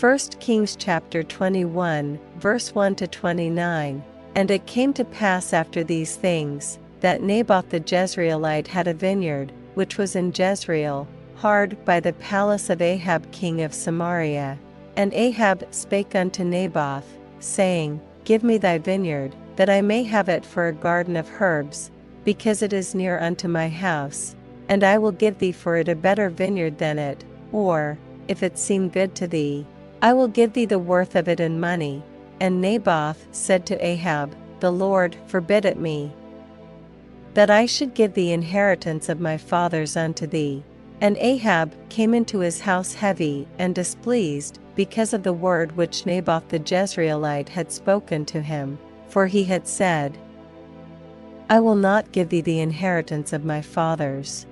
1 Kings chapter 21, verse 1 to 29. And it came to pass after these things, that Naboth the Jezreelite had a vineyard, which was in Jezreel, hard by the palace of Ahab king of Samaria. And Ahab spake unto Naboth, saying, Give me thy vineyard, that I may have it for a garden of herbs, because it is near unto my house, and I will give thee for it a better vineyard than it, or, if it seem good to thee, I will give thee the worth of it in money. And Naboth said to Ahab, The Lord forbid it me, that I should give the inheritance of my fathers unto thee. And Ahab came into his house heavy and displeased, because of the word which Naboth the Jezreelite had spoken to him, for he had said, I will not give thee the inheritance of my fathers.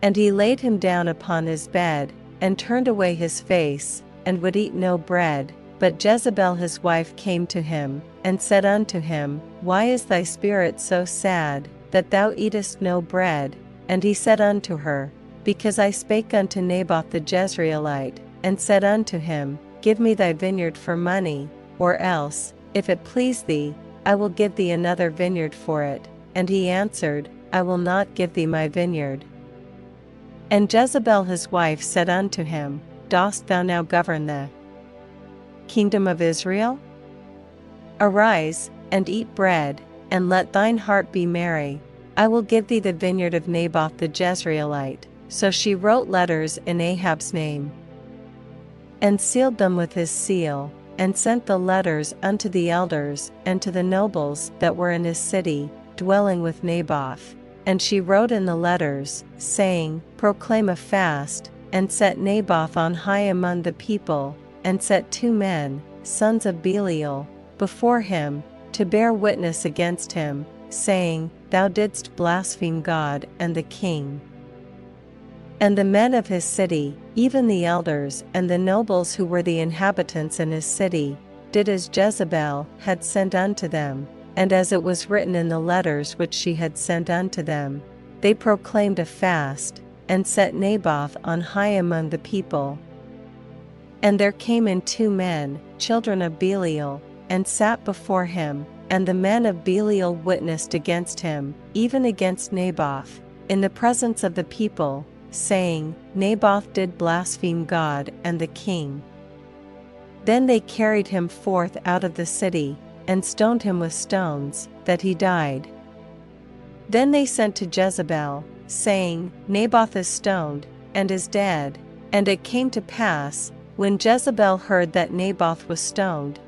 And he laid him down upon his bed, and turned away his face, and would eat no bread. But Jezebel his wife came to him, and said unto him, Why is thy spirit so sad, that thou eatest no bread? And he said unto her, Because I spake unto Naboth the Jezreelite, and said unto him, Give me thy vineyard for money, or else, if it please thee, I will give thee another vineyard for it. And he answered, I will not give thee my vineyard. And Jezebel his wife said unto him, Dost thou now govern the kingdom of Israel? Arise, and eat bread, and let thine heart be merry. I will give thee the vineyard of Naboth the Jezreelite. So she wrote letters in Ahab's name, and sealed them with his seal, and sent the letters unto the elders and to the nobles that were in his city, dwelling with Naboth. And she wrote in the letters, saying, Proclaim a fast, and set Naboth on high among the people, and set 2 men, sons of Belial, before him, to bear witness against him, saying, Thou didst blaspheme God and the king. And the men of his city, even the elders and the nobles who were the inhabitants in his city, did as Jezebel had sent unto them, and as it was written in the letters which she had sent unto them. They proclaimed a fast, and set Naboth on high among the people. And there came in 2 men, children of Belial, and sat before him, and the men of Belial witnessed against him, even against Naboth, in the presence of the people, saying, Naboth did blaspheme God and the king. Then they carried him forth out of the city, and stoned him with stones, that he died. Then they sent to Jezebel, saying, Naboth is stoned, and is dead. And it came to pass, when Jezebel heard that Naboth was stoned,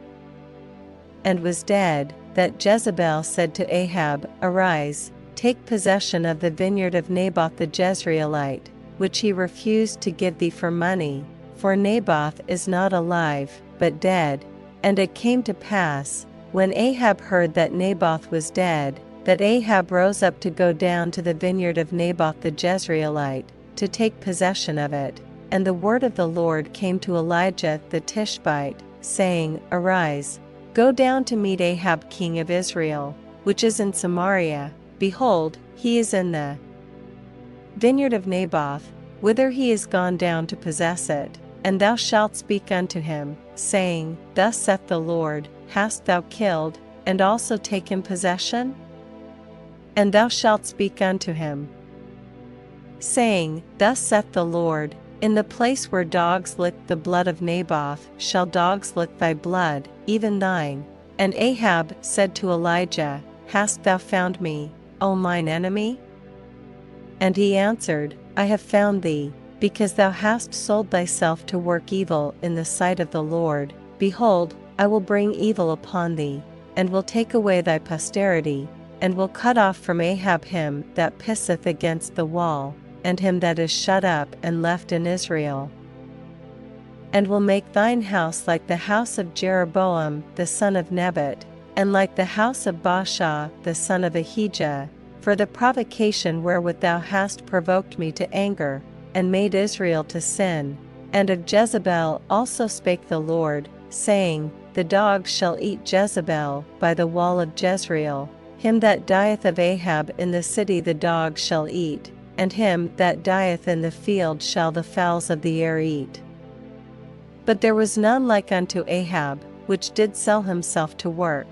and was dead, that Jezebel said to Ahab, Arise, take possession of the vineyard of Naboth the Jezreelite, which he refused to give thee for money, for Naboth is not alive, but dead. And it came to pass, when Ahab heard that Naboth was dead, that Ahab rose up to go down to the vineyard of Naboth the Jezreelite, to take possession of it. And the word of the Lord came to Elijah the Tishbite, saying, Arise, go down to meet Ahab king of Israel, which is in Samaria. Behold, he is in the vineyard of Naboth, whither he is gone down to possess it. And thou shalt speak unto him, saying, Thus saith the Lord, Hast thou killed, and also taken possession? And thou shalt speak unto him, saying, Thus saith the Lord, In the place where dogs licked the blood of Naboth shall dogs lick thy blood, even thine. And Ahab said to Elijah, Hast thou found me, O mine enemy? And he answered, I have found thee, because thou hast sold thyself to work evil in the sight of the Lord. Behold, I will bring evil upon thee, and will take away thy posterity, and will cut off from Ahab him that pisseth against the wall, and him that is shut up and left in Israel. And will make thine house like the house of Jeroboam the son of Nebat, and like the house of Baasha the son of Ahijah, for the provocation wherewith thou hast provoked me to anger, and made Israel to sin. And of Jezebel also spake the Lord, saying, The dogs shall eat Jezebel by the wall of Jezreel. Him that dieth of Ahab in the city the dogs shall eat, and him that dieth in the field shall the fowls of the air eat. But there was none like unto Ahab, which did sell himself to work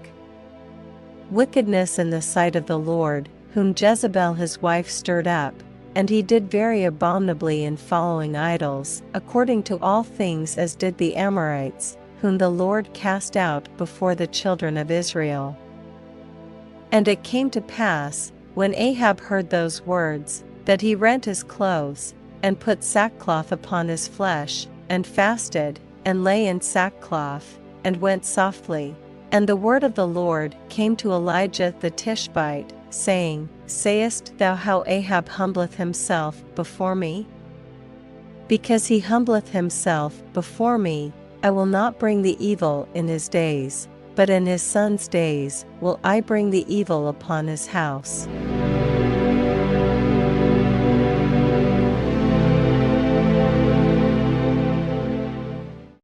wickedness in the sight of the Lord, whom Jezebel his wife stirred up, and he did very abominably in following idols, according to all things as did the Amorites, whom the Lord cast out before the children of Israel. And it came to pass, when Ahab heard those words, that he rent his clothes, and put sackcloth upon his flesh, and fasted, and lay in sackcloth, and went softly. And the word of the Lord came to Elijah the Tishbite, saying, Sayest thou how Ahab humbleth himself before me? Because he humbleth himself before me, I will not bring the evil in his days, but in his son's days will I bring the evil upon his house.